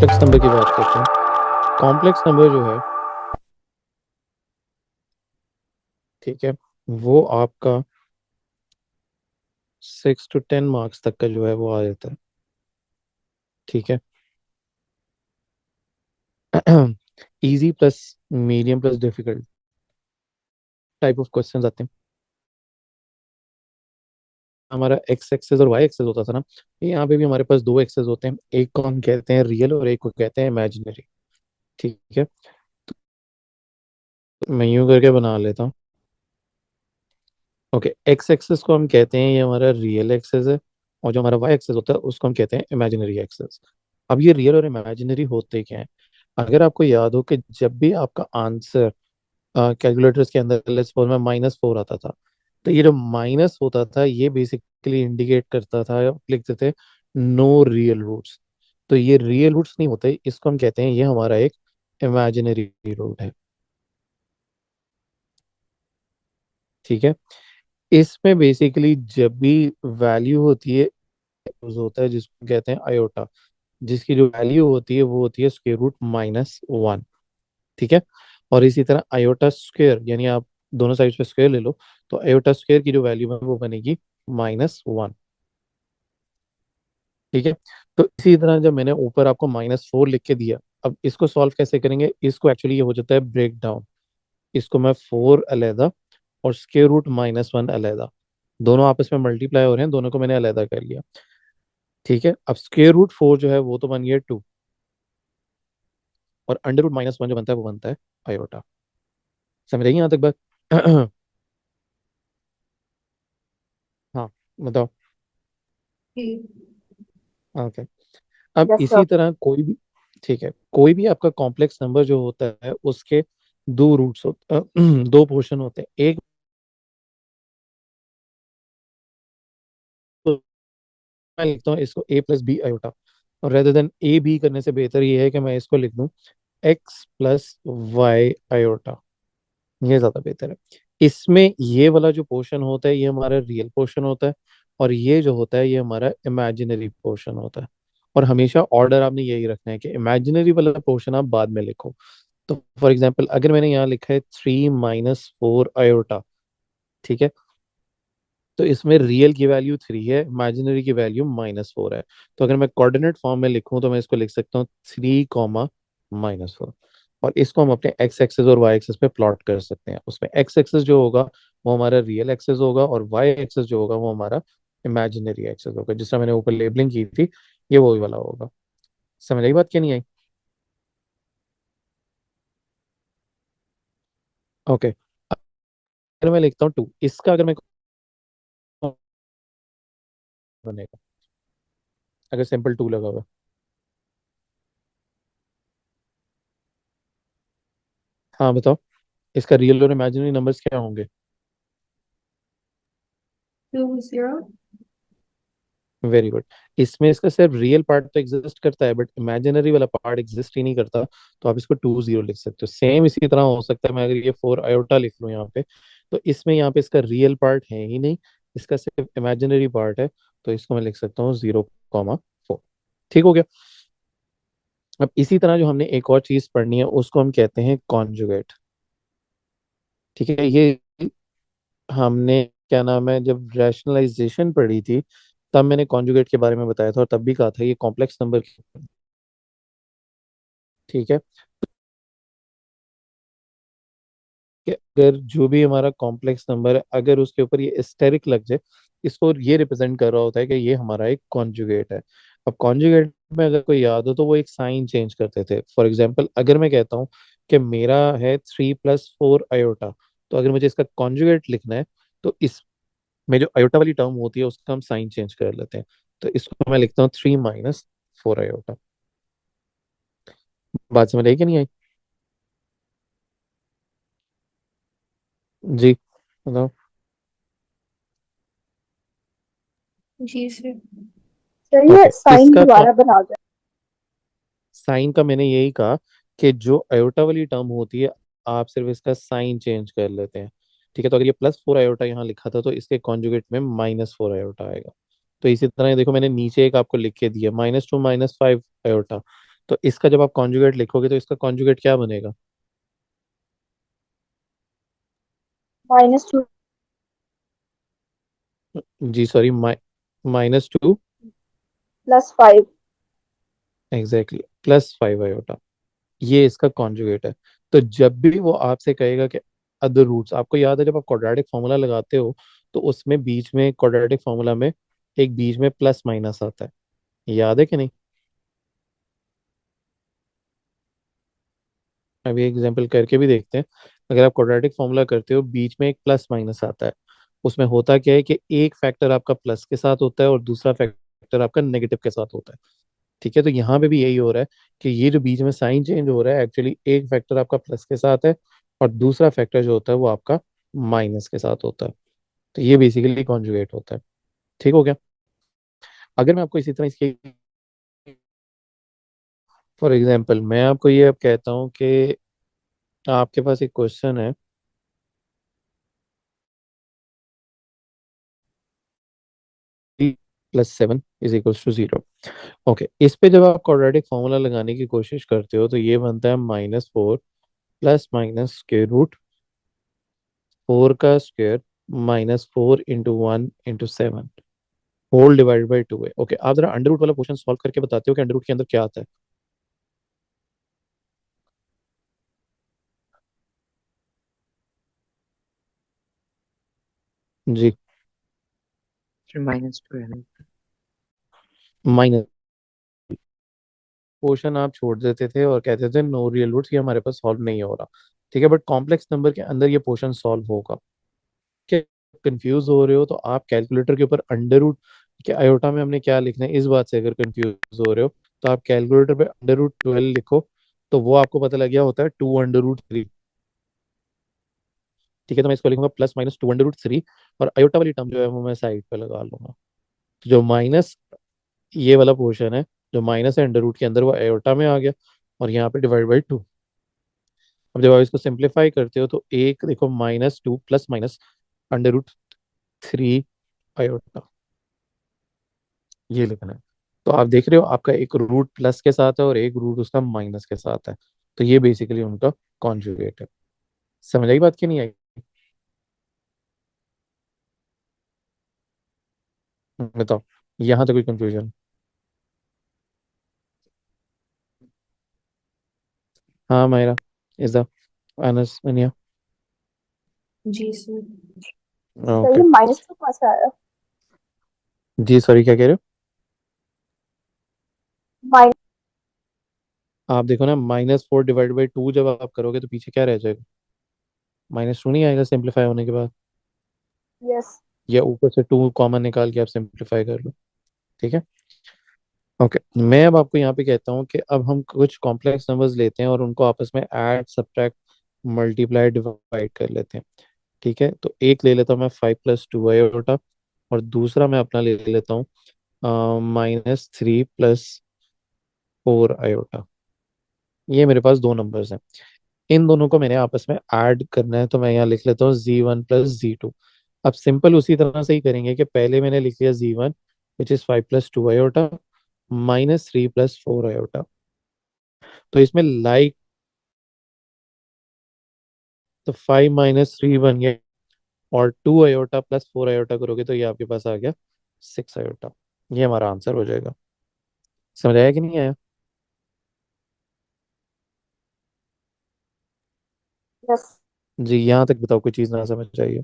Complex number की बात करते हैं। कॉम्प्लेक्स नंबर जो है, ठीक है, वो आपका 6 to 10 मार्क्स तक का जो है वो आ जाता है। ठीक है। Easy plus medium plus difficult type of questions आते हैं। हमारा एक्स एक्सेस और वाई एक्सेस होता था ना, यहाँ पे भी हमारे पास दो एक्सेस होते हैं, एक को हम कहते हैं रियल और एक को कहते हैं इमेजिनरी। ठीक है। तो मैं यूं करके बना लेता हूँ। ओके, एक्स एक्सेस को हम कहते हैं ये हमारा रियल एक्सेस है, और जो हमारा वाई एक्सेस होता है उसको हम कहते हैं इमेजिनरी एक्सेस। अब ये रियल और इमेजिनरी होते क्या है? अगर आपको याद हो कि जब भी आपका आंसर कैलकुलेटर्स के अंदर लेट्स सपोज में -4 आता था, तो ये जो माइनस होता था ये बेसिकली इंडिकेट करता था, लिखते थे नो रियल रूट्स। तो ये रियल रूट्स नहीं होते, इसको हम कहते हैं ये हमारा एक इमेजिनरी रूट है। ठीक है। इसमें बेसिकली जब भी वैल्यू होती है, यूज होता है जिसको कहते हैं आयोटा, जिसकी जो वैल्यू होती है वो होती है स्क्वायर रूट -1। ठीक है। और इसी तरह आयोटा स्क्वायर, यानी आप दोनों साइड पे स्क्वायर ले लो, तो आयोटा स्क्वायर की जो वैल्यू है वो बनेगी -1। ठीक है। तो इसी तरह जब मैंने ऊपर आपको -4 लिख के दिया, अब इसको सॉल्व कैसे करेंगे? इसको एक्चुअली ये हो जाता है ब्रेक डाउन। इसको मैं 4 अलहदा और स्क्वायर रूट -1 अलहदा, दोनों आपस में मल्टीप्लाई हो रहे हैं, दोनों को मैंने अलहदा कर लिया। ठीक है। अब स्क्वायर रूट 4 जो है वो तो बन गया 2, और अंडर रूट -1 जो बनता है वो बनता है आयोटा। समझ रही हैं यहाँ तक बात? हाँ, बताओ। ओके। अब यस सर। इसी तरह कोई भी, ठीक है, कोई भी आपका कॉम्प्लेक्स नंबर जो होता है उसके दो रूट्स होते दो पोर्शन होते हैं। एक तो मैं लिखता हूँ इसको a प्लस बी आयोटा, और रेदर देन ए बी करने से बेहतर ये है कि मैं इसको लिख दूं x प्लस वाई आयोटा। ये ज्यादा बेहतर है। इसमें ये वाला जो पोर्शन होता है ये हमारा रियल पोर्शन होता है, और ये जो होता है ये हमारा इमेजिनरी पोर्शन होता है। और हमेशा ऑर्डर आपने यही रखना है कि इमेजिनरी वाला पोर्शन आप बाद में लिखो। तो फॉर एग्जाम्पल अगर मैंने यहाँ लिखा है 3 - 4 आयोटा, ठीक है, तो इसमें रियल की वैल्यू 3 है, इमेजिनरी की वैल्यू -4 है। तो अगर मैं कोऑर्डिनेट फॉर्म में लिखूं तो मैं इसको लिख सकता हूँ 3, -4। और इसको हम अपने एक्स एक्सेस और वाई एक्सेस पे प्लॉट कर सकते हैं। उसमें एक्स एक्सेस जो होगा वो हमारा रियल एक्सेस होगा, और वाई एक्सेस जो होगा वो हमारा इमेजिनरी एक्सेस होगा। जिस तरह मैंने ऊपर लेबलिंग की थी, ये वही वाला होगा। समझ आई बात क्या नहीं आई? ओके। अगर मैं लिखता हूँ 2, इसका अगर मैं बनेगा, अगर सिंपल 2 लगा हुआ है। हाँ बताओ, इसका रियल और इमेजिनरी नंबर्स क्या होंगे? 2 0। Very good. इसमें इसका सिर्फ रियल पार्ट तो एग्जिस्ट करता है, बट इमेजिनरी वाला पार्ट एग्जिस्ट ही नहीं करता। तो आप इसको 2 0 लिख सकते हो। सेम इसी तरह हो सकता है मैं अगर ये 4 आयोटा लिख लूँ यहाँ पे, तो इसमें यहाँ पे इसका रियल पार्ट है ही नहीं, इसका सिर्फ इमेजिनरी पार्ट है। तो इसको मैं लिख सकता हूँ 0, 4। ठीक हो गया। अब इसी तरह जो हमने एक और चीज पढ़नी है उसको हम कहते हैं कॉन्जुगेट। ठीक है। ये हमने, क्या नाम है, जब रैशनलाइजेशन पढ़ी थी तब मैंने कॉन्जुगेट के बारे में बताया था, और तब भी कहा था ये कॉम्प्लेक्स नंबर। ठीक है। कि अगर जो भी हमारा कॉम्प्लेक्स नंबर है अगर उसके ऊपर ये एस्टेरिक लग जाए, इसको ये रिप्रेजेंट कर रहा होता है कि ये हमारा एक कॉन्जुगेट है। अब कॉन्जुगेट में अगर कोई याद हो तो वो एक साइन चेंज करते थे। फॉर एग्जाम्पल अगर मैं कहता हूँ कि मेरा है 3 + 4 आयोटा, तो अगर मुझे इसका कॉन्जुगेट लिखना है तो इसमें जो आयोटा वाली टर्म होती है उसका हम साइन चेंज कर लेते हैं। तो इसको मैं लिखता हूँ 3 - 4 आयोटा। बात समझ आई कि नहीं आई? जी, बताओ। जी सर। सर ये ओके, साइन इसका दोबारा बना दो। साइन का मैंने यही कहा कि जो अयोटा वाली टर्म होती है आप सिर्फ इसका साइन चेंज कर लेते हैं। ठीक है। तो अगर ये +4 आयोटा यहाँ लिखा था तो इसके कॉन्जुगेट में -4 आयोटा आएगा। तो इसी तरह ये देखो मैंने नीचे एक आपको लिख के दिया -2 - 5 आयोटा। तो इसका जब आप कॉन्जुगेट लिखोगे तो इसका कॉन्जुगेट क्या बनेगा? -2 जी सॉरी, -2। +5। Exactly, +5 iota. ये इसका कॉन्जुगेट है। तो जब भी वो आपसे कहेगा कि अदर रूट्स, आपको याद है जब आप क्वाड्रेटिक फॉर्मूला लगाते हो तो उसमें बीच में, क्वाड्रेटिक फॉर्मूला में एक बीच में प्लस माइनस आता है, याद है कि नहीं? अभी एग्जांपल करके भी देखते हैं। अगर आप क्वाड्रेटिक फॉर्मूला करते हो, बीच में एक प्लस माइनस आता है। उसमें होता क्या है कि एक फैक्टर आपका प्लस के साथ होता है और दूसरा फैक्टर आपका नेगेटिव के साथ होता है। ठीक है, तो यहाँ पे भी यही हो रहा है कि ये जो बीच में साइन चेंज हो रहा है, एक्चुअली एक फैक्टर आपका प्लस के साथ है और दूसरा फैक्टर जो होता है वो आपका माइनस के साथ होता है। तो ये बेसिकली कॉन्जुगेट होता है। ठीक हो गया? अगर मैं आपको इसी तरह इसके, फॉर एग्जांपल मैं आपको ये अब कहता हूँ कि आपके पास एक क्वेश्चन है, 3 + 7 = 0। ओके, इस पे जब आप क्वाड्रेटिक फॉर्मूला लगाने की कोशिश करते हो तो ये बनता है -4 प्लस माइनस स्क्वेयर रूट 4 का स्क्वायर -4 × 1 × 7 होल डिवाइडेड बाई 2 है। ओके, आप जरा अंडर रूट वाला क्वेश्चन सॉल्व करके बताते हो कि अंडर रूट के अंदर क्या आता है? जी। फिर -2 है ना। माइनस, क्वेश्चन आप छोड़ देते थे और कहते थे नो रियल रूट्स, ये हमारे पास सॉल्व नहीं हो रहा। ठीक है, बट कॉम्प्लेक्स नंबर के अंदर ये पोर्शन सॉल्व होगा। क्या कंफ्यूज हो रहे हो तो आप कैलकुलेटर के ऊपर अंडर रूट के आयोटा में हमने क्या लिखना है इस बात से अगर कंफ्यूज हो रहे हो, तो आप कैलकुलेटर पे √12 लिखो, तो वो आपको पता लग गया होता है 2√3। ठीक है, तो मैं इसको लिखूंगा +-2√3 और अयोटा वाली टर्म जो है वो मैं साइड पे लगा लूंगा। तो जो माइनस, ये वाला पोर्शन है जो माइनस है अंडर रूट के अंदर, वो अयोटा में आ गया और यहाँ पे डिवाइड बाई 2। अब जब आप इसको सिंप्लीफाई करते हो तो एक देखो, -2 प्लस माइनस √3 आयोटा, ये लिखना है। तो आप देख रहे हो आपका एक रूट प्लस के साथ है और एक रूट उसका माइनस के साथ है। तो ये बेसिकली उनका कॉन्जुगेट है। समझ आई बात की नहीं आई? बताओ, यहाँ तो कोई कंफ्यूजन? हाँ मायरा, इज़ा, अनस, अनिया। जी सर। Sir okay. ये -2 कहाँ से आया? जी सॉरी, क्या कह रहे हो? माइनस। आप देखो ना, -4 डिवाइड बाई 2 जब आप करोगे तो पीछे क्या रह जाएगा? -2 नहीं आएगा सिंप्लीफाई होने के बाद? यस। या ऊपर से 2 कॉमन निकाल के आप सिंप्लीफाई कर लो। ठीक है। ओके, मैं अब आपको यहाँ पे कहता हूँ कि अब हम कुछ कॉम्प्लेक्स नंबर्स लेते हैं और उनको आपस में ऐड, सब्ट्रैक्ट, मल्टीप्लाई, डिवाइड कर लेते हैं। ठीक है, तो एक ले लेता हूँ मैं 5 + 2 आयोटा और दूसरा मैं अपना ले लेता हूँ -3 + 4 आयोटा। ये मेरे पास दो नंबर्स हैं, इन दोनों को मैंने आपस में ऐड करना है, तो मैं यहाँ लिख लेता हूँ Z1 + Z2। अब सिंपल उसी तरह से ही करेंगे कि पहले मैंने लिख लिया Z1 which is 5 + 2 iota -3 + 4 iota. तो इसमें लाइक, तो 5 - 3 बन गया और 2 आयोटा + 4 आयोटा करोगे तो ये आपके पास आ गया 6 आयोटा। ये हमारा आंसर हो जाएगा। समझ आया कि नहीं आया? यस। जी, यहाँ तक बताओ, कोई चीज़ ना समझ आइए?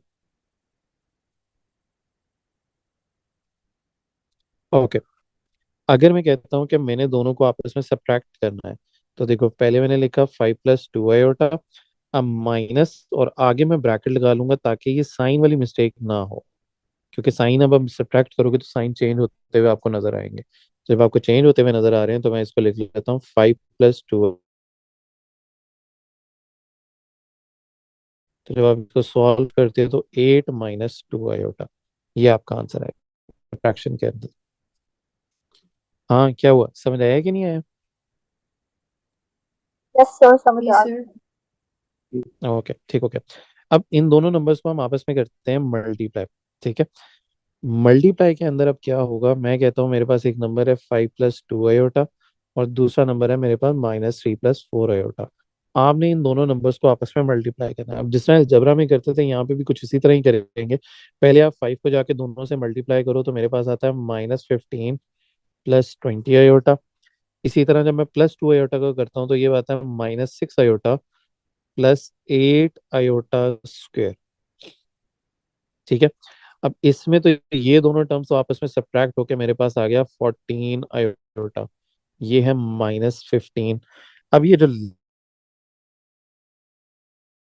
ओके, अगर मैं कहता हूँ कि मैंने दोनों को आपस में सब्ट्रैक्ट करना है, तो देखो पहले मैंने लिखा 5 + 2 आयोटा, अब माइनस और आगे मैं ब्रैकेट लगा लूंगा ताकि ये साइन वाली मिस्टेक ना हो, क्योंकि साइन अब हम सब्ट्रैक्ट करोगे तो साइन चेंज होते हुए आपको नजर आएंगे। जब आपको चेंज होते हुए नजर आ रहे हैं तो मैं इसको लिख लेता हूँ 5 + 2। तो जब आप इसको सॉल्व करते हो तो 8 - 2 आयोटा, ये आपका आंसर है फ्रैक्शन के अंदर। हाँ, क्या हुआ, समझ आया कि नहीं आया? यस सर, समझ जी आ सर। ओके, ठीक हो गया। अब इन दोनों नंबर्स को हम आपस में करते हैं मल्टीप्लाई। ठीक है, मल्टीप्लाई के अंदर अब क्या होगा, मैं कहता हूँ मेरे पास एक नंबर है 5 + 2 आयोटा और दूसरा नंबर है मेरे पास -3 + 4 आयोटा। आपने इन दोनों नंबर्स को आपस में मल्टीप्लाई करना है। अब जिस तरह अलजेब्रा में करते थे यहाँ पे भी कुछ इसी तरह ही करेंगे। पहले आप 5 को जाके दोनों से मल्टीप्लाई करो तो मेरे पास आता है -15 + 20 आयोटा। इसी तरह जब मैं +2 आयोटा को करता हूँ तो ये आता है -6 आयोटा +8 आयोटा स्क्वायर। ठीक है। अब इसमें तो ये दोनों टर्म्स तो आपस में सब्ट्रैक्ट होके मेरे पास आ गया 14 आयोटा। ये है -15। अब ये जो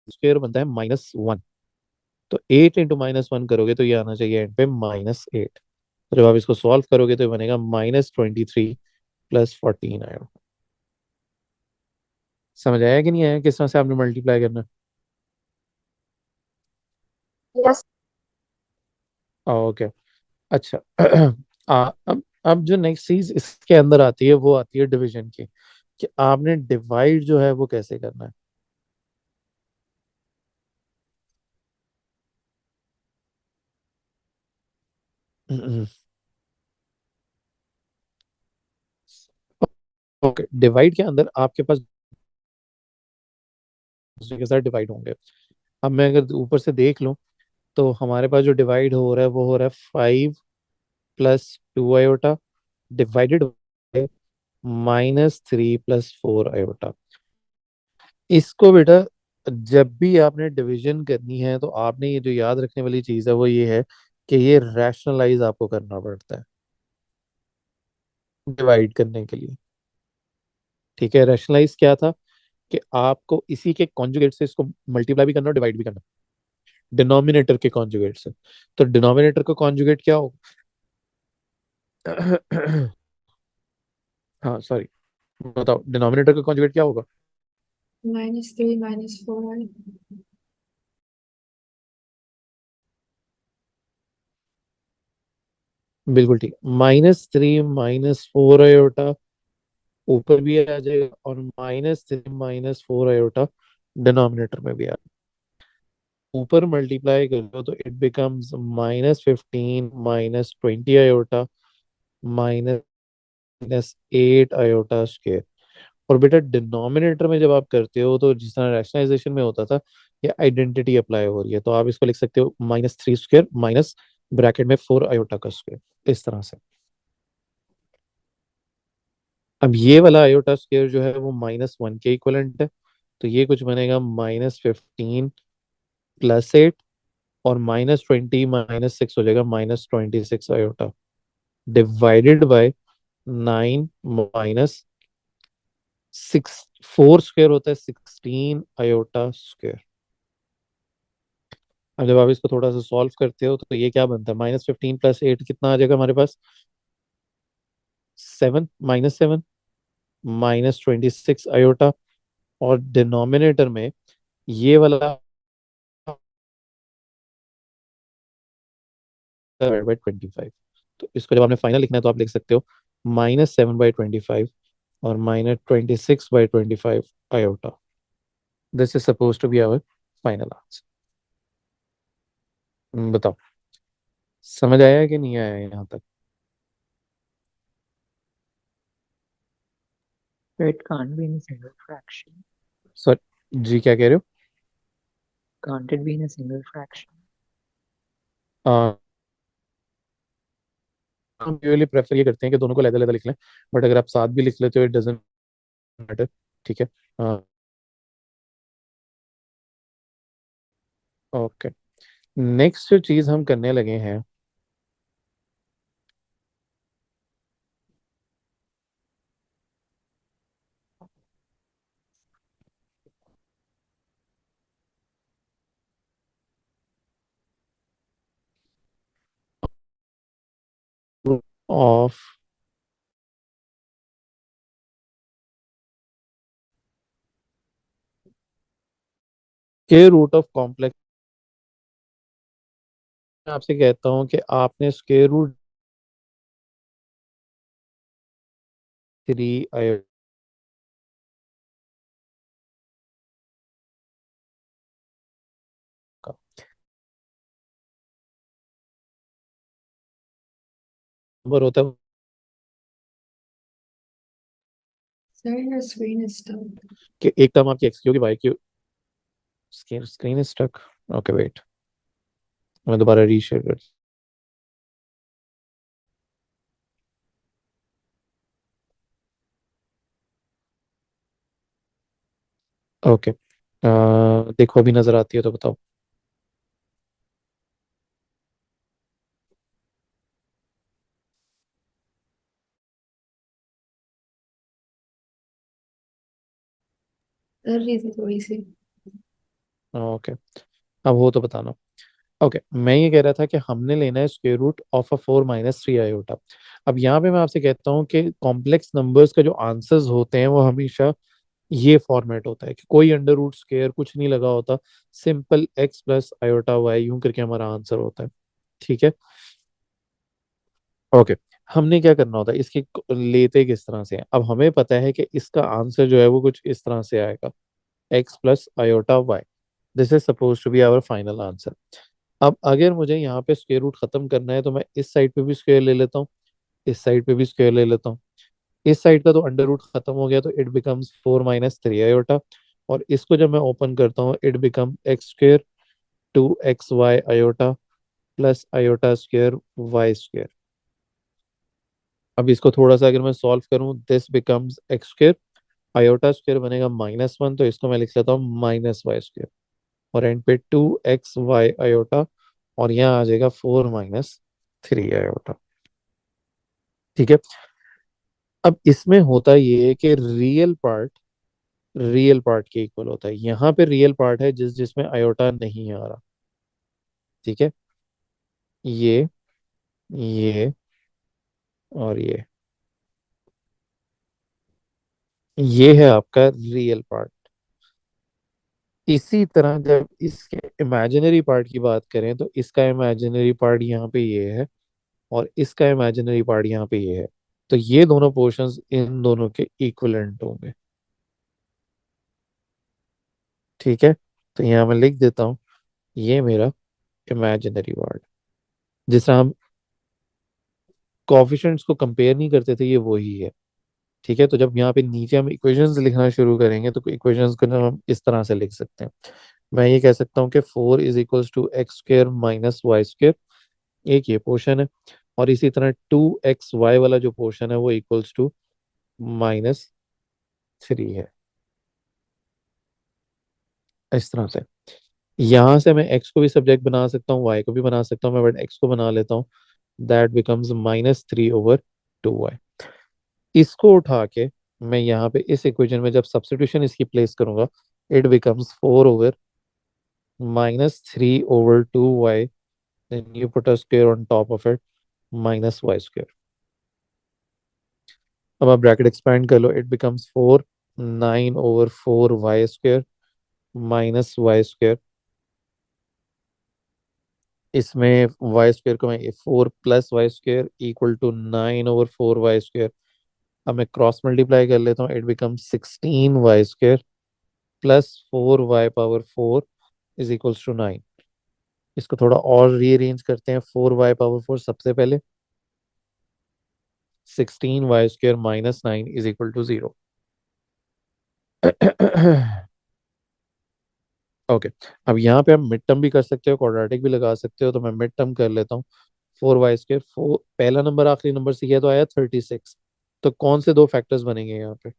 स्क्वायर बनता है -1, तो 8 × -1 करोगे तो ये आना चाहिए एंड पे -8। तो जब आप इसको सॉल्व करोगे तो ये बनेगा -23 + 14 आयोटा। समझ आया कि नहीं आया किस तरह से आपने मल्टीप्लाई करना यस। है? ओके। अच्छा। अब जो नेक्स्ट चीज इसके अंदर आती है वो आती है डिवीजन की, कि आपने डिवाइड जो है वो कैसे करना है। ओके, डिवाइड के अंदर आपके पास दूसरे के साथ डिवाइड होंगे। अब मैं अगर ऊपर से देख लूं तो हमारे पास जो डिवाइड हो रहा है वो हो रहा है 5 + 2 आयोटा डिवाइडेड -3 + 4 आयोटा। इसको बेटा जब भी आपने डिवीजन करनी है तो आपने ये जो याद रखने वाली चीज है वो ये है कि ये रैशनलाइज आपको करना पड़ता है डिवाइड करने के लिए। ठीक है, रैशनलाइज क्या था कि आपको इसी के कॉन्जुगेट से इसको मल्टीप्लाई भी करना और डिवाइड भी करना, डिनोमिनेटर के कॉन्जुगेट से। तो डिनोमिनेटर का कॉन्जुगेट क्या होगा? हाँ सॉरी, बताओ डिनोमिनेटर का कॉन्जुगेट क्या होगा? -3 -4। बिल्कुल ठीक, -3 - 4 आयोटा ऊपर भी आ जाएगा और -3 - 4 आयोटा डिनोमिनेटर में भी आ जाएगा। ऊपर मल्टीप्लाई करो तो it becomes -15 - 20 iota -8 iota square. और बेटा डिनोमिनेटर में जब आप करते हो तो जिस तरह रैशनलाइजेशन में होता था, ये आइडेंटिटी अप्लाई हो रही है, तो आप इसको लिख सकते हो -3 स्क्वायर माइनस ब्रैकेट में 4 आयोटा का स्क्वायर, इस तरह से। अब ये वाला आयोटा स्क्वायर जो है वो -1 के इक्वलेंट है, तो ये कुछ बनेगा -15 + 8 और -20 -6 हो जाएगा -26 आयोटा डिवाइडेड बाय 9 - 6। 4 स्क्वायर होता है 16 आयोटा स्क्वायर। अब जब आप इसको थोड़ा सा सॉल्व करते हो तो ये क्या बनता है, -15 + 8 कितना आ जाएगा हमारे पास? 7 -7 -26 आयोटा। और डिनोमिनेटर में ये वाला /25। तो इसको जब आपने फाइनल लिखना है तो आप लिख सकते हो -7/25 और -26/25 iota. This is suppose to be our final answer. बताओ समझ आया कि नहीं आया यहाँ तक? So it can't be in a single fraction. Sir ji क्या कह रहे Can't it be in a single fraction? हो? हम यूजुअली प्रेफर ये करते हैं कि दोनों को अलग अलग लिख लें, बट अगर आप साथ भी लिख लेते हो इट डजेंट मैटर। ठीक है। ओके, नेक्स्ट जो चीज हम करने लगे हैं ऑफ के रूट ऑफ कॉम्प्लेक्स। मैं आपसे कहता हूँ कि आपने स्क्वायर रूट 3 का नंबर होता है Sir, your screen is stuck. कि एक टर्म आपकी एक्स की होगी, वाई की screen is stuck. Okay wait, मैं दोबारा रीशेयर कर। ओके, देखो अभी नजर आती है तो बताओ। कर रही थी थोड़ी सी। ओके, अब वो तो बताना। ओके, मैं ये कह रहा था कि हमने लेना है square root of a 4 - 3 iota. अब यहाँ पे मैं आपसे कहता हूँ कि कॉम्प्लेक्स नंबर्स का जो आंसर्स होते हैं वो हमेशा ये फॉर्मेट होता है कि कोई अंडर रूट स्क्वायर कुछ नहीं लगा होता, simple X plus iota Y यूं करके हमारा आंसर होता है। ठीक है। ओके, हमने क्या करना होता है, इसकी लेते किस तरह से हैं? अब हमें पता है कि इसका आंसर जो है वो कुछ इस तरह से आएगा, X plus iota Y. This is suppose to be our final answer. अब अगर मुझे यहाँ पे स्क्वायर रूट खत्म करना है तो मैं इस साइड पे भी स्क्वायर ले लेता हूँ, इस साइड पे भी स्क्वायर ले लेता हूँ। इस साइड का तो अंडर रूट खत्म हो गया तो इट बिकम्स 4 - 3 आयोटा। और इसको जब मैं ओपन करता हूँ it become x square 2xy iota plus iota square y square. अब इसको थोड़ा सा अगर मैं सॉल्व करूँ, this becomes x square, iota square बनेगा -1, तो इसको मैं लिख लेता हूँ -y स्क्वायर। और एंड पे 2xy आयोटा, और यहाँ आ जाएगा 4 - 3 आयोटा। ठीक है। अब इसमें होता ये है कि रियल पार्ट के इक्वल होता है। यहाँ पे रियल पार्ट है जिसमें आयोटा नहीं आ रहा। ठीक है, ये ये और ये है आपका रियल पार्ट। इसी तरह जब इसके इमेजिनरी पार्ट की बात करें तो इसका इमेजिनरी पार्ट यहाँ पे ये है, और इसका इमेजिनरी पार्ट यहाँ पे ये है। तो ये दोनों पोर्शंस इन दोनों के इक्विवेलेंट होंगे। ठीक है, तो यहाँ मैं लिख देता हूँ, ये मेरा इमेजिनरी पार्ट। जिस तरह हम कोएफिशिएंट्स को कंपेयर नहीं करते थे, ये वही है। ठीक है, तो जब यहाँ पे नीचे हम इक्वेशंस लिखना शुरू करेंगे तो इक्वेशंस को ना हम इस तरह से लिख सकते हैं। मैं ये कह सकता हूँ कि 4 = x² - y²। एक ये पोर्शन है, और इसी तरह 2xy वाला जो पोर्शन है वो इक्वल्स टू -3 है। इस तरह से यहाँ से मैं x को भी सब्जेक्ट बना सकता हूँ, y को भी बना सकता हूँ। मैं बट x को बना लेता हूँ, दैट बिकम्स -3/2y। इसको उठा के मैं यहाँ पे इस इक्वेशन में जब सब्स्टिट्यूशन इसकी प्लेस करूंगा, it becomes 4/-3/2y। Then you put a square on top of it, -y²। अब आप ब्रैकेट एक्सपैंड कर लो, इट बिकम्स 4 9/4 y² -y²। इसमें y² को मैं 4 + y² = 9/4 y²। अब मैं क्रॉस मल्टीप्लाई कर लेता हूँ, इट बिकम्स 16 y² +4 y⁴ = 9। इसको थोड़ा और रीअरेंज करते हैं, 4y⁴ सबसे पहले, 16y² -9 = 0। ओके, अब यहाँ पे आप मिड टर्म भी कर सकते हो, क्वाड्रेटिक भी लगा सकते हो, तो मैं मिड टर्म कर लेता हूँ। 4y², फोर पहला नंबर आखिरी नंबर से किया तो आया 36। तो कौन से दो फैक्टर्स बनेंगे यहाँ पे?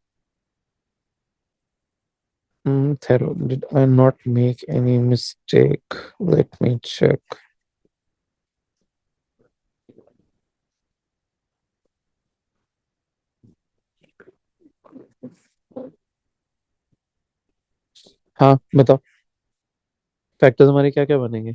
Did I not make any mistake? Let me check. हाँ बताओ, फैक्टर्स हमारे क्या क्या बनेंगे?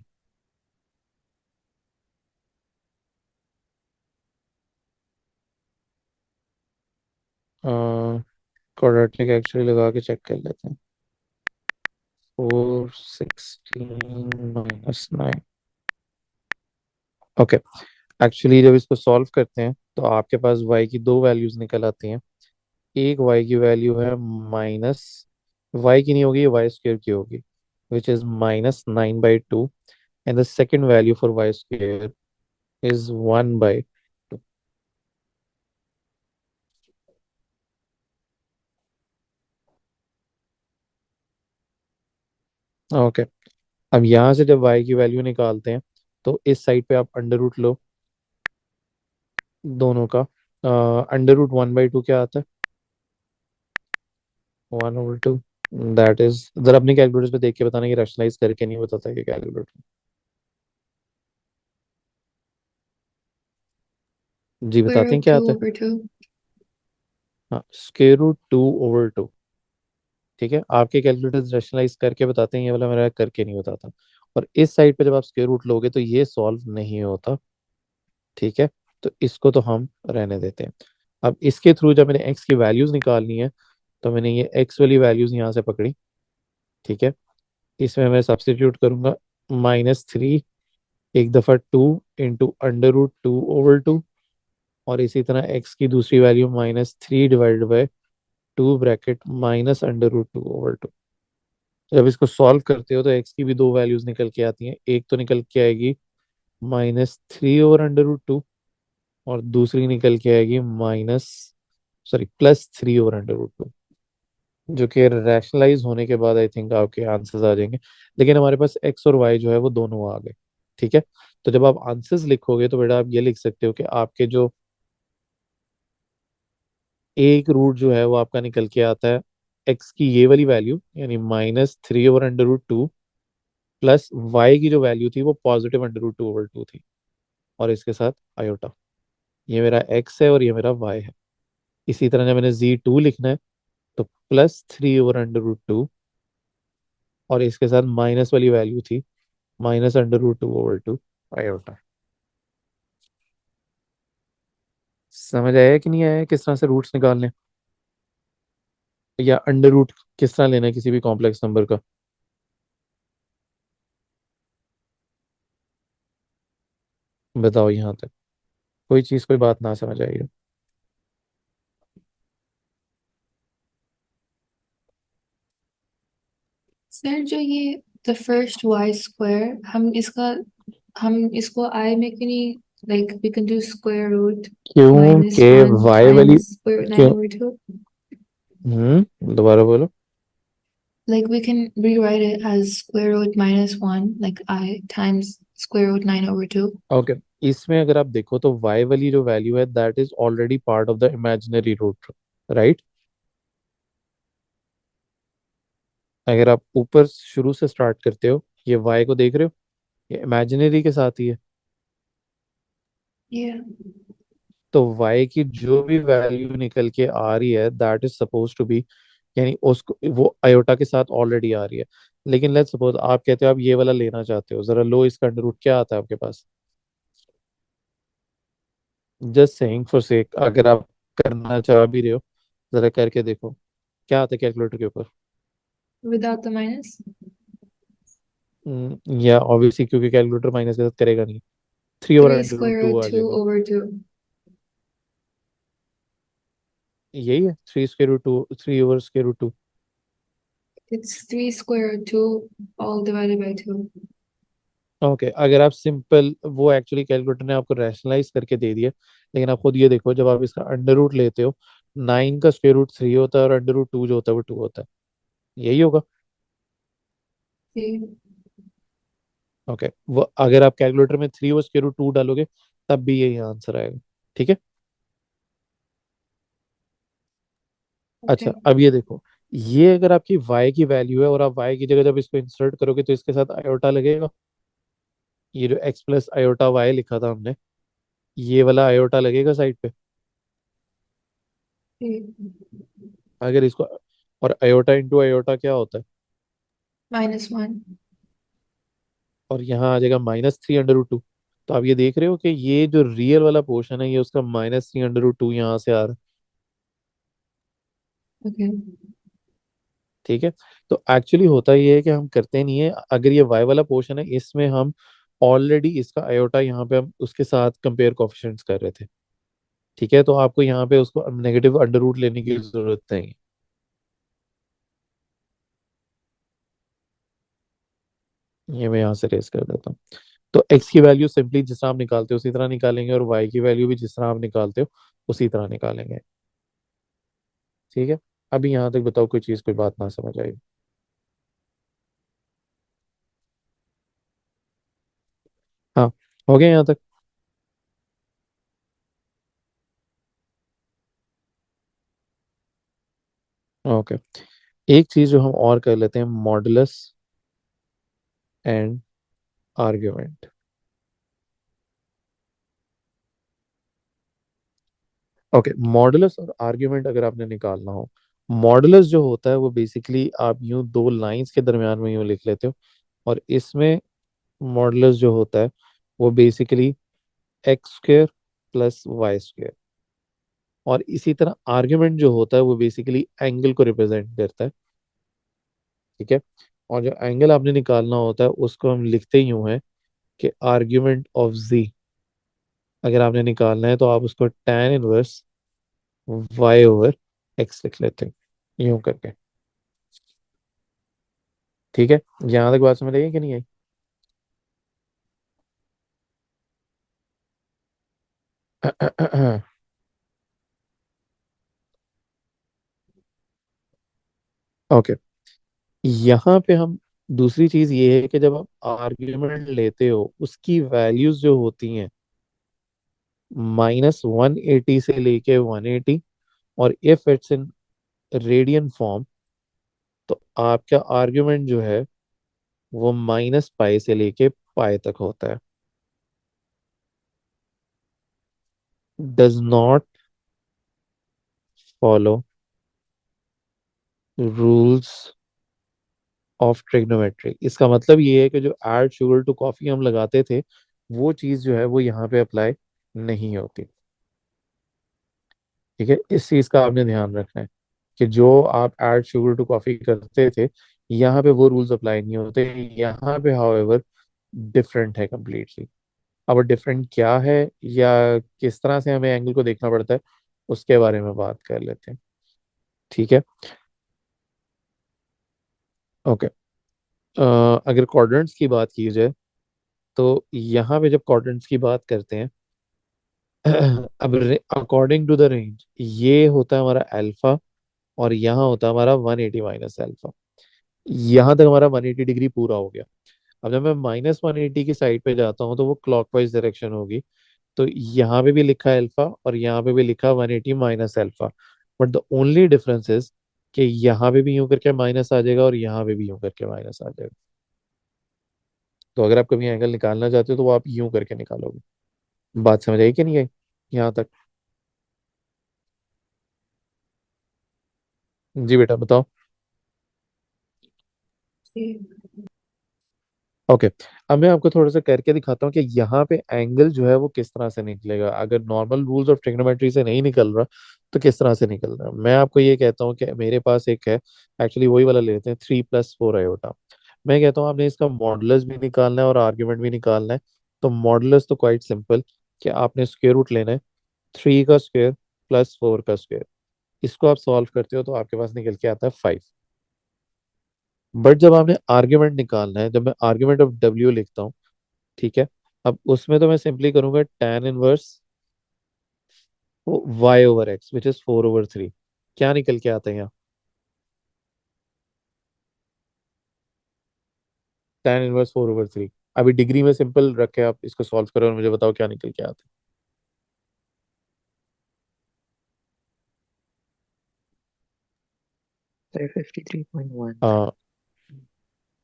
क्वाड्रेटिक एक्चुअली लगा के चेक कर लेते हैं। 4 16 - 9। ओके, एक्चुअली जब इसको सॉल्व करते हैं तो आपके पास y की दो वैल्यूज निकल आती हैं। एक y की वैल्यू है माइनस, y की नहीं होगी, ये y² की होगी, which is -9/2। And the second value for y² is 1/2। Okay, अब यहाँ से जब y की वैल्यू निकालते हैं तो इस साइड पे आप अंडर रूट लो दोनों का। अंडर रूट 1/2 क्या आता है? 1/2। दैट इज, जरा अपनी कैलकुलेटर पे देख के बताना, ये रैशनलाइज करके नहीं बताता ये कैलकुलेटर। जी Square बताते हैं root क्या 2 आता है। over 2. हाँ, √2/2। ठीक है, आपके कैलकुलेटर रैशनलाइज करके बताते हैं, ये वाला मेरा करके नहीं बताता। और इस साइड पे जब आप स्क्वायर रूट लोगे तो ये सॉल्व नहीं होता। ठीक है, तो इसको तो हम रहने देते हैं। अब इसके थ्रू जब मैंने एक्स की वैल्यूज निकालनी है तो मैंने ये एक्स वाली वैल्यूज यहाँ से पकड़ी। ठीक है, इसमें मैं सब्स्टिट्यूट करूंगा -3, एक दफा 2 × √2/2, और इसी तरह एक्स की दूसरी वैल्यू -3/2 ब्रैकेट -√2/2। जब इसको सॉल्व करते हो तो एक्स की भी दो वैल्यूज निकल के आती हैं, एक तो निकल के आएगी -3/√2, और दूसरी निकल के आएगी +3/√2, जो कि रैशनलाइज होने के बाद आई थिंक आपके आंसर्स आ जाएंगे। लेकिन हमारे पास एक्स और वाई जो है वो दोनों आ गए। ठीक है, तो जब आप आंसर्स लिखोगे तो बेटा आप ये लिख सकते हो कि आपके जो एक रूट जो है वो आपका निकल के आता है एक्स की ये वाली वैल्यू, यानी -3/√2, प्लस वाई की जो वैल्यू थी वो +√2/2 थी, और इसके साथ आयोटा। ये मेरा एक्स है और ये मेरा वाई है। इसी तरह जब मैंने Z2 लिखना है तो +3/√2, और इसके साथ माइनस वाली वैल्यू थी -√2/2 आयोटा। समझ आया कि नहीं आया किस तरह से रूट्स निकालने, या अंडर रूट किस तरह लेना है किसी भी कॉम्प्लेक्स नंबर का? बताओ यहाँ तक कोई चीज कोई बात ना समझ आई हो? सर जो ये the first y square हम इसको I में क्यों नहीं, like we can do square root क्योंकि -1 वाई वाली, times square root 9 क्यों? over 2. दोबारा बोलो। Like we can rewrite it as square root -1, like I times square root 9 over 2. Okay, इसमें अगर आप देखो तो वाई वाली जो वैल्यू है that is already part of the imaginary root, right? अगर आप ऊपर शुरू से स्टार्ट करते हो, ये वाई को देख रहे हो, ये इमेजिनरी के साथ ही है। Yeah. तो y की जो भी वैल्यू निकल के आ रही है that is suppose to be, यानी उसको वो आयोटा के साथ ऑलरेडी आ रही है। लेकिन लेट्स सपोज आप कहते हो आप ये वाला लेना चाहते हो, जरा लो इसका अंडर रूट क्या आता है आपके पास? जस्ट सेइंग फॉर सेक, अगर आप करना चाह भी रहे हो जरा करके देखो क्या आता है कैलकुलेटर के ऊपर। Without the minus. या ऑब्वियसली क्योंकि कैलकुलेटर माइनस के साथ करेगा नहीं, 3 over 3 under root square 2 root आ 2 जाएगा। over 2. यही है 3 square root 2, 3/√2। It's 3 square root 2 all divided by 2. Okay, अगर आप सिंपल, वो एक्चुअली कैलकुलेटर ने आपको रैशनलाइज करके दे दिया, लेकिन आप खुद ये देखो जब आप इसका अंडर रूट लेते हो 9 का स्क्वायर रूट 3 होता है और अंडर रूट 2 जो होता है वो 2 होता है, यही होगा। See? ओके, वो अगर आप कैलकुलेटर में 3 और स्क्वायर रूट 2 डालोगे तब भी यही आंसर आएगा। ठीक है, अच्छा Okay. अब ये देखो, ये अगर आपकी y की वैल्यू है और आप y की जगह जब इसको इंसर्ट करोगे तो इसके साथ आयोटा लगेगा। ये जो x + आयोटा y लिखा था हमने, ये वाला आयोटा लगेगा साइड पे। See? अगर इसको, और आयोटा इंटू आयोटा क्या होता है? -1. और यहाँ आ जाएगा -3/√2। तो आप ये देख रहे हो कि ये जो रियल वाला पोर्शन है ये उसका -3/√2 यहाँ से आ रहा है। Okay. ठीक है, तो एक्चुअली होता ये है कि हम करते नहीं है, अगर ये y वाला पोर्शन है इसमें हम ऑलरेडी इसका आयोटा यहाँ पे हम उसके साथ कंपेयर कोफिशिएंट्स कर रहे थे। ठीक है, तो आपको यहाँ पे उसको नेगेटिव अंडर रूट लेने की जरूरत नहीं है। ये मैं यहाँ से रेस कर देता हूँ। तो x की वैल्यू सिंपली जिस तरह आप निकालते हो उसी तरह निकालेंगे, और y की वैल्यू भी जिस तरह आप निकालते हो उसी तरह निकालेंगे। ठीक है, अभी यहाँ तक बताओ कोई चीज़ कोई बात ना समझ आई? हो गया यहाँ तक? ओके। एक चीज जो हम और कर लेते हैं, modulus and argument. Okay, modulus और आर्ग्यूमेंट अगर आपने निकालना हो, मॉडुलस जो होता है वो बेसिकली आप यूं दो लाइंस के दरमियान में यूं लिख लेते हो, और इसमें मॉडुलस जो होता है वो basically x square plus y square. और इसी तरह आर्ग्यूमेंट जो होता है वो बेसिकली एंगल को रिप्रेजेंट करता है। ठीक है। और जो एंगल आपने निकालना होता है उसको हम लिखते ही यूं है कि आर्ग्यूमेंट ऑफ जी। अगर आपने निकालना है तो आप उसको tan inverse y over x लिख लेते हैं, यूं करके। ठीक है, यहाँ तक बात समझ आई कि नहीं आई? ओके। यहाँ पे हम दूसरी चीज ये है कि जब आप आर्ग्यूमेंट लेते हो उसकी वैल्यूज जो होती हैं -180 से लेके 180, और if it's in radian form तो आपका आर्ग्यूमेंट जो है वो -पाई से लेके पाई तक होता है। Does not follow rules of trigonometry. इसका मतलब ये है कि जो ऐड शुगर टू कॉफी हम लगाते थे वो चीज जो है वो यहाँ पे अप्लाई नहीं होती। ठीक है, इस चीज का आपने ध्यान रखना है कि जो आप ऐड शुगर टू कॉफी करते थे यहाँ पे वो रूल्स अप्लाई नहीं होते। यहाँ पे हाउएवर डिफरेंट है कम्प्लीटली। अब डिफरेंट क्या है या किस तरह से हमें एंगल को देखना पड़ता है उसके बारे में बात कर लेते हैं। ठीक है। ओके। अगर क्वाड्रेंट्स की बात की जाए तो यहाँ पे जब क्वाड्रेंट्स की बात करते हैं अब अकॉर्डिंग टू द रेंज ये होता है हमारा अल्फा, और यहाँ होता है हमारा 180 माइनस अल्फा। यहाँ तक हमारा 180 डिग्री पूरा हो गया। अब जब मैं -180 की साइड पे जाता हूँ तो वो क्लॉकवाइज डायरेक्शन होगी। तो यहाँ पे भी लिखा है अल्फा और यहाँ पे भी लिखा 180 minus alpha. But the only difference is कि यहाँ पे भी यूं करके माइनस आ जाएगा और यहाँ पे भी यूं करके माइनस आ जाएगा। तो अगर आप कभी एंगल निकालना चाहते हो तो वो आप यूं करके निकालोगे। बात समझ आई कि नहीं आई यहाँ तक? जी बेटा बताओ। ओके। अब मैं आपको थोड़ा सा करके दिखाता हूँ कि यहाँ पे एंगल जो है वो किस तरह से निकलेगा। अगर नॉर्मल रूल्स ऑफ ट्रिग्नोमेट्री से नहीं निकल रहा तो किस तरह से निकल रहा है। मैं आपको ये कहता हूँ कि मेरे पास एक है, एक्चुअली वही वाला लेते हैं, 3 + 4 आयोटा। मैं कहता हूँ आपने इसका मॉडुलस भी निकालना है और आर्ग्यूमेंट भी निकालना है। तो मॉडुलस तो क्वाइट सिंपल, कि आपने स्क्वायर रूट लेना है 3 का स्क्वायर प्लस 4 का स्क्वायर। इसको आप सॉल्व करते हो तो आपके पास निकल के आता है 5। बट जब आपने आर्ग्यूमेंट निकालना है, जब मैं आर्ग्यूमेंट ऑफ डब्ल्यू लिखता हूँ, ठीक है, अब उसमें तो मैं सिंपली करूंगा tan inverse y over x which is 4/3। क्या निकल के आता है यहाँ? tan inverse 4/3। अभी डिग्री में सिंपल रखे, आप इसको सॉल्व करो और मुझे बताओ क्या निकल के आता 53.1. है?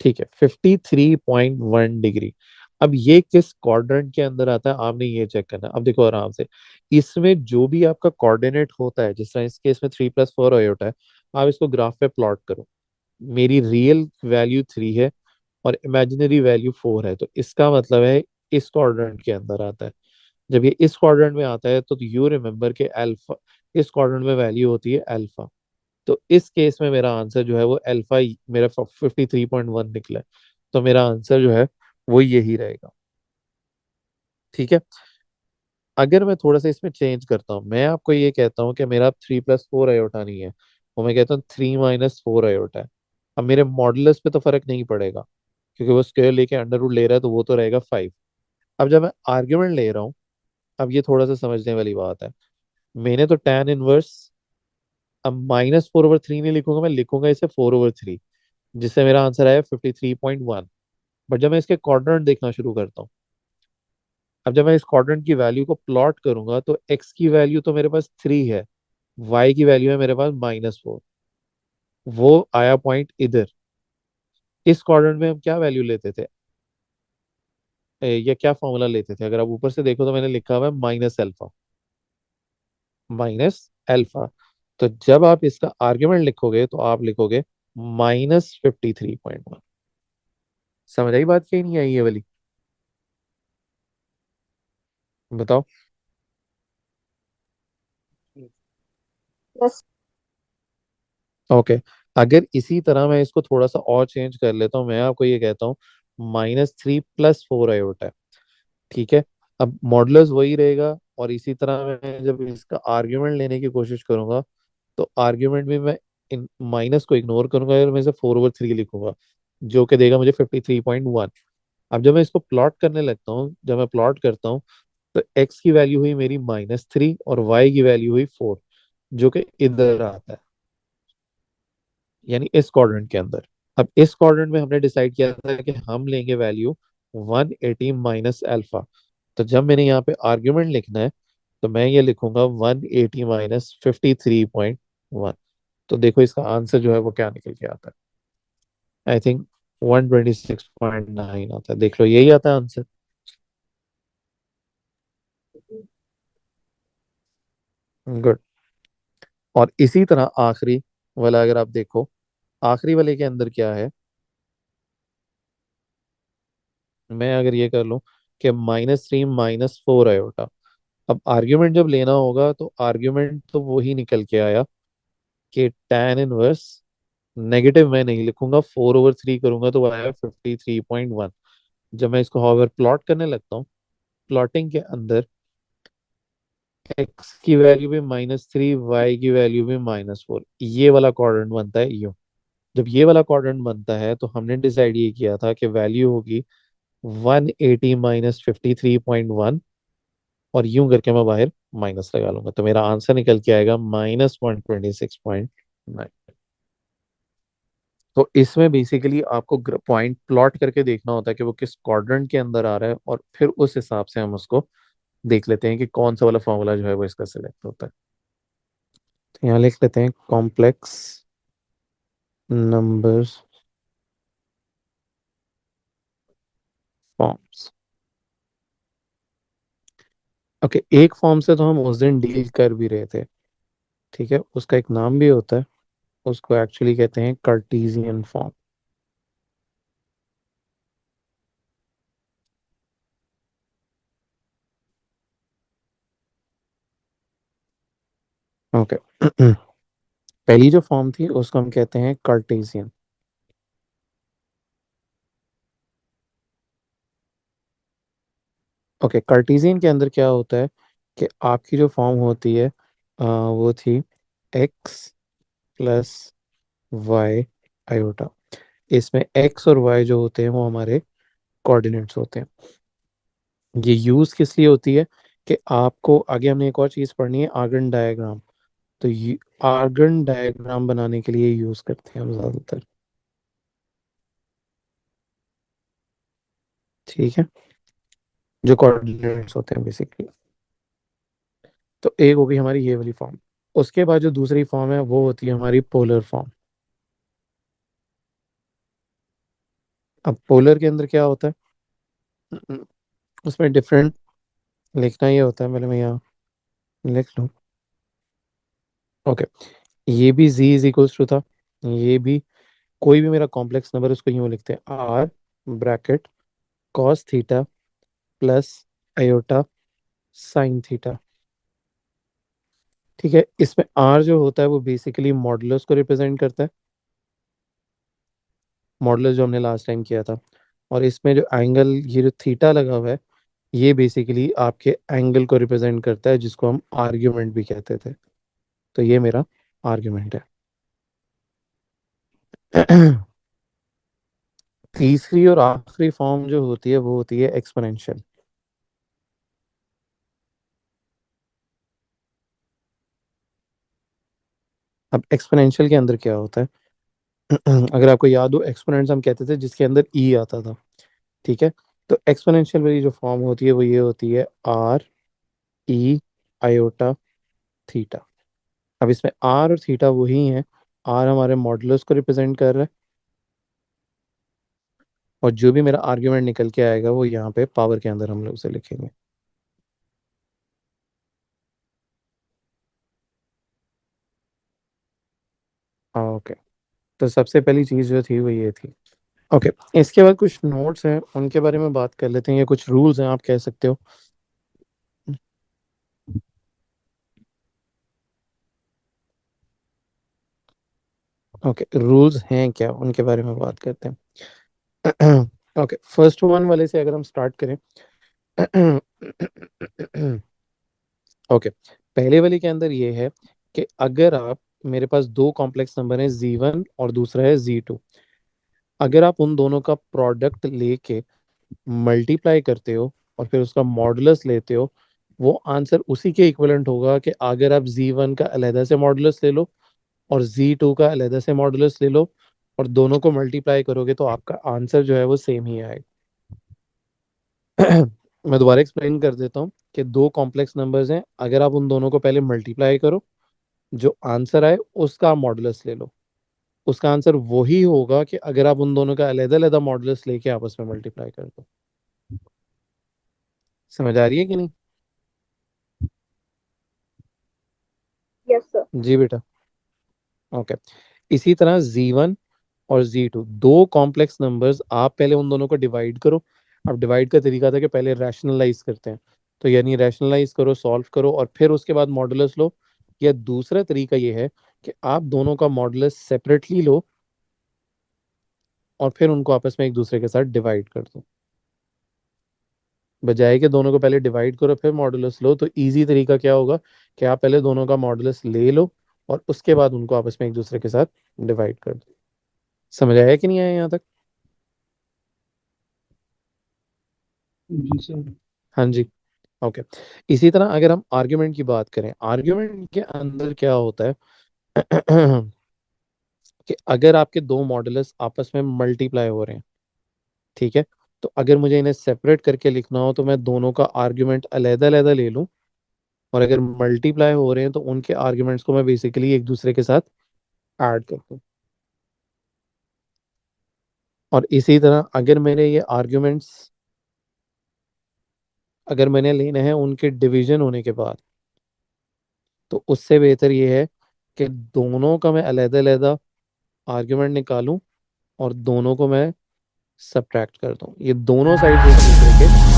ठीक है, 53.1 डिग्री। अब ये किस क्वाड्रेंट के अंदर आता है आपने ये चेक करना है। अब देखो आराम से, इसमें जो भी आपका कोऑर्डिनेट होता है, जिस तरह इस केस में 3 + 4 होता है, आप इसको ग्राफ पे प्लॉट करो। मेरी रियल वैल्यू 3 है और इमेजिनरी वैल्यू 4 है, तो इसका मतलब है इस क्वाड्रेंट के अंदर आता है। जब ये इस क्वाड्रेंट में आता है तो यू रिमेम्बर के अल्फा, इस क्वाड्रेंट में वैल्यू होती है अल्फा। तो इस केस में मेरा आंसर जो है वो अल्फा मेरा 53.1 निकला है। तो मेरा आंसर जो है वो यही रहेगा। ठीक है। अगर मैं थोड़ा सा इसमें चेंज करता हूँ, मैं आपको ये कहता हूँ कि मेरा 3 + 4 आयोटा नहीं है, वो मैं कहता हूँ 3 - 4 आयोटा है। अब मेरे मॉडुलस पे तो फर्क नहीं पड़ेगा क्योंकि वो स्क्वायर लेके अंडर रूट ले रहा है तो वो तो रहेगा 5। अब जब मैं आर्ग्यूमेंट ले रहा हूँ, अब ये थोड़ा सा समझने वाली बात है। मैंने तो tan इनवर्स, अब -4/3 नहीं लिखूंगा, मैं लिखूंगा इसे 4/3, जिससे मेरा आंसर आया 53.1। बट जब मैं इसके क्वाड्रेंट देखना शुरू करता हूँ, अब जब मैं इस क्वाड्रेंट की वैल्यू को प्लॉट करूंगा तो एक्स की वैल्यू तो मेरे पास 3 है, वाई की वैल्यू है मेरे पास -4। वो आया पॉइंट इधर। इस क्वाड्रेंट में हम क्या वैल्यू लेते थे, या क्या फॉर्मूला लेते थे? अगर आप ऊपर से देखो तो मैंने लिखा हुआ है -अल्फा, -अल्फा। तो जब आप इसका आर्ग्यूमेंट लिखोगे तो आप लिखोगे -53.1। समझ आई बात? कहीं नहीं आई ये वाली? बताओ। Yes. ओके। अगर इसी तरह मैं इसको थोड़ा सा और चेंज कर लेता हूँ, मैं आपको ये कहता हूँ -3 + 4 आयोटा। ठीक है। अब मॉडुलस वही रहेगा, और इसी तरह मैं जब इसका आर्ग्यूमेंट लेने की कोशिश करूंगा तो आर्ग्यूमेंट में मैं इन माइनस को इग्नोर करूंगा और मैं इसे 4/3 लिखूंगा, जो कि देगा मुझे 53.1। अब जब मैं इसको प्लॉट करने लगता हूँ, जब मैं प्लॉट करता हूँ, तो एक्स की वैल्यू हुई मेरी -3 और वाई की वैल्यू हुई 4, जो कि इधर आता है, यानी इस क्वाड्रेंट के अंदर। अब इस क्वाड्रेंट में हमने डिसाइड किया था कि हम लेंगे वैल्यू 180 -अल्फा। तो जब मैंने यहाँ पे आर्ग्यूमेंट लिखना है तो मैं ये लिखूंगा 180 -53.1। तो देखो इसका आंसर जो है वो क्या निकल के आता है। आई थिंक 126.9 आता है। देख लो, यही आता है आंसर। गुड। और इसी तरह आखिरी वाला अगर आप देखो, आखिरी वाले के अंदर क्या है, मैं अगर ये कर लूं कि -3 -4 आयोटा। अब आर्ग्यूमेंट जब लेना होगा तो आर्ग्यूमेंट तो वही निकल के आया कि tan इनवर्स, नेगेटिव मैं नहीं लिखूंगा, 4/3 करूंगा तो वो आया 53.1। जब मैं इसको हाउएवर प्लॉट करने लगता हूँ, प्लॉटिंग के अंदर एक्स की वैल्यू भी -3, वाई की वैल्यू भी -4, ये वाला क्वाड्रेंट बनता है यूं। जब ये वाला क्वाड्रेंट बनता है तो हमने डिसाइड ये किया था कि वैल्यू होगी 180 -53.1, और यूं करके मैं बाहर माइनस लगा लूंगा, तो मेरा आंसर निकल के आएगा -126.9। तो इसमें बेसिकली आपको पॉइंट प्लॉट करके देखना होता है कि वो किस क्वाड्रेंट के अंदर आ रहा है, और फिर उस हिसाब से हम उसको देख लेते हैं कि कौन सा वाला फॉर्मूला जो है वो इसका सिलेक्ट होता है। तो यहाँ लिख लेते हैं कॉम्प्लेक्स नंबर्स फॉर्म्स। ओके, एक फॉर्म से तो हम उस दिन डील कर भी रहे थे। ठीक है, उसका एक नाम भी होता है, उसको एक्चुअली कहते हैं कार्टेशियन फॉर्म। ओके। पहली जो फॉर्म थी उसको हम कहते हैं कार्टेशियन। ओके, कार्टेशियन के अंदर क्या होता है कि आपकी जो फॉर्म होती है वो थी एक्स प्लस वाई आयोटा। इसमें एक्स और वाई जो होते हैं वो हमारे कोऑर्डिनेट्स होते हैं। ये यूज किस लिए होती है कि आपको आगे हमने एक और चीज पढ़नी है, आर्गन डायग्राम। तो ये आर्गन डायग्राम बनाने के लिए यूज करते हैं हम ज्यादातर। ठीक है, जो कोऑर्डिनेट्स होते हैं बेसिकली। तो एक होगी हमारी ये वाली फॉर्म। उसके बाद जो दूसरी फॉर्म है वो होती है हमारी पोलर फॉर्म। अब पोलर के अंदर क्या होता है, उसमें डिफरेंट लिखना ये होता है, पहले मैं यहाँ लिख लूँ। ओके, ये भी z इज इक्वल्स टू था, ये भी कोई भी मेरा कॉम्प्लेक्स नंबर उसको यूँ लिखते हैं r bracket cos theta plus iota sine theta. ठीक है, इसमें r जो होता है वो बेसिकली मॉडुलस को रिप्रेजेंट करता है, मॉडुलस जो हमने लास्ट टाइम किया था। और इसमें जो एंगल, ये जो थीटा लगा हुआ है, ये बेसिकली आपके एंगल को रिप्रेजेंट करता है, जिसको हम आर्ग्यूमेंट भी कहते थे। तो ये मेरा आर्ग्यूमेंट है। तीसरी और आखिरी फॉर्म जो होती है वो होती है एक्सपोनेंशियल। अब एक्सपोनेंशियल के अंदर क्या होता है, अगर आपको याद हो, एक्सपोनेंट्स हम कहते थे जिसके अंदर ई आता था। ठीक है, तो एक्सपोनेंशियल वाली जो फॉर्म होती है वो ये होती है आर ई आयोटा थीटा। अब इसमें आर और थीटा वही हैं। आर हमारे मॉडुलस को रिप्रेजेंट कर रहा है, और जो भी मेरा आर्ग्यूमेंट निकल के आएगा वो यहाँ पे पावर के अंदर हम लोग उसे लिखेंगे। ओके, तो सबसे पहली चीज जो थी वो ये थी। ओके, इसके बाद कुछ नोट्स हैं, उनके बारे में बात कर लेते हैं, या कुछ रूल्स हैं आप कह सकते हो। ओके, रूल्स हैं क्या, उनके बारे में बात करते हैं। ओके, फर्स्ट वन वाले से अगर हम स्टार्ट करें। ओके, पहले वाले के अंदर ये है कि अगर आप, मेरे पास दो कॉम्प्लेक्स नंबर है Z1 और दूसरा है Z2, अगर आप उन दोनों का प्रोडक्ट लेके मल्टीप्लाई करते हो और फिर उसका मॉडुलस लेते हो, वो आंसर उसी के इक्विवेलेंट होगा कि अगर आप Z1 का अलहदा से मॉडुलस ले लो और Z2 का अलहदा से मॉडुलस ले लो और दोनों को मल्टीप्लाई करोगे तो आपका आंसर जो है वो सेम ही आएगा। मैं दोबारा एक्सप्लेन कर देता हूँ कि दो कॉम्प्लेक्स नंबर्स हैं, अगर आप उन दोनों को पहले मल्टीप्लाई करो, जो आंसर आए उसका मॉडुलस ले लो, उसका आंसर वही होगा कि अगर आप उन दोनों का अलग अलग मॉडुलस लेके आपस में मल्टीप्लाई कर दो। समझ आ रही है कि नहीं? Yes, sir. जी बेटा। ओके, इसी तरह Z1 और Z2 दो कॉम्प्लेक्स नंबर्स, आप पहले उन दोनों को डिवाइड करो। अब डिवाइड का तरीका था कि पहले रैशनलाइज करते हैं, तो यानी रैशनलाइज करो, सॉल्व करो और फिर उसके बाद मॉडुलस लो। या दूसरा तरीका ये है कि आप दोनों का मॉडुलस सेपरेटली लो और फिर उनको आपस में एक दूसरे के साथ डिवाइड कर दो। बजाय के दोनों को पहले डिवाइड करो फिर मॉडुलस लो, तो इजी तरीका क्या होगा कि आप पहले दोनों का मॉडुलस ले लो और उसके बाद उनको आपस में एक दूसरे के साथ डिवाइड कर दो। समझ आया कि नहीं आया यहाँ तक? जी सर। हाँ जी। ओके, इसी तरह अगर हम आर्ग्यूमेंट की बात करें, आर्ग्यूमेंट के अंदर क्या होता है कि अगर आपके दो मॉडुलस आपस में मल्टीप्लाई हो रहे हैं, ठीक है, तो अगर मुझे इन्हें सेपरेट करके लिखना हो तो मैं दोनों का आर्ग्यूमेंट अलग-अलग ले लूं, और अगर मल्टीप्लाई हो रहे हैं तो उनके आर्ग्यूमेंट्स को मैं बेसिकली एक दूसरे के साथ ऐड कर दूं। और इसी तरह अगर मेरे ये आर्ग्यूमेंट्स, अगर मैंने लेने हैं उनके डिवीजन होने के बाद, तो उससे बेहतर ये है कि दोनों का मैं अलग-अलग आर्ग्यूमेंट निकालूं और दोनों को मैं सब्ट्रैक्ट कर दूं। ये दोनों साइड एक दूसरे के